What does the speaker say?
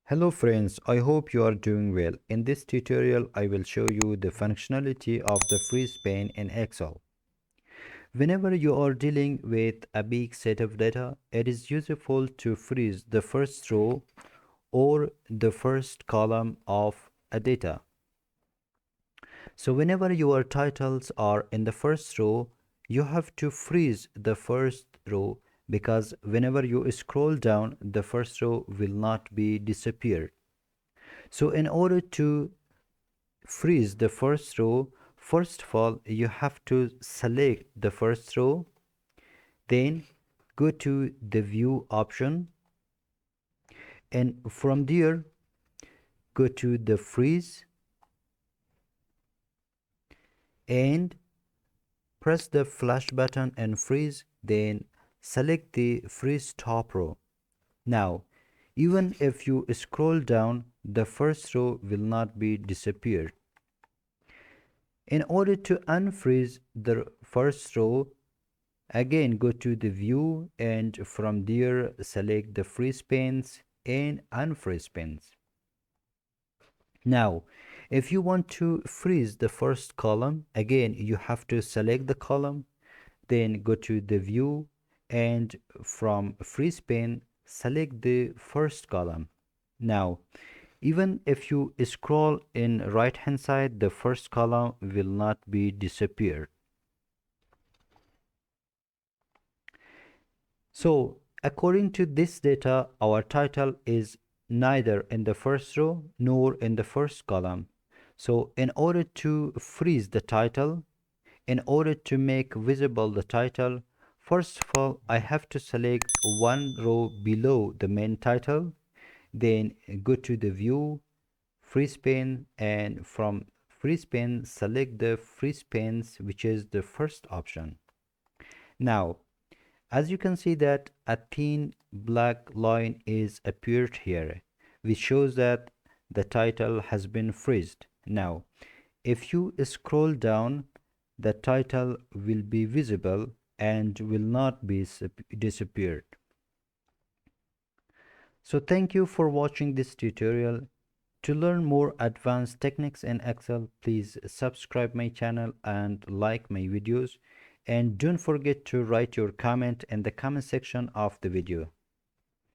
Hello friends, I hope you are doing well. In this tutorial, I will show you the functionality of the freeze pane in Excel. Whenever you are dealing with a big set of data, it is useful to freeze the first row or the first column of a data. So whenever your titles are in the first row, you have to freeze the first row because whenever you scroll down, the first row will not be disappeared. So in order to freeze the first row, first of all you have to select the first row, then go to the view option, and from there go to the freeze and press the flash button and freeze, then select the freeze top row. Now even if you scroll down, the first row will not be disappeared. In order to unfreeze the first row, again go to the view and from there select the freeze panes and unfreeze panes. Now if you want to freeze the first column, again you have to select the column, then go to the view and from freeze pane select the first column. Now even if you scroll in right hand side, the first column will not be disappeared. So according to this data, our title is neither in the first row nor in the first column. So in order to freeze the title, in order to make visible the title, first of all, I have to select one row below the main title, then go to the view, freeze pane, and from freeze pane, select the freeze panes, which is the first option. Now, as you can see that a thin black line is appeared here, which shows that the title has been freezed. Now, if you scroll down, the title will be visible and will not be disappeared. So thank you for watching this tutorial. To learn more advanced techniques in Excel, please subscribe my channel and like my videos. And don't forget to write your comment in the comment section of the video.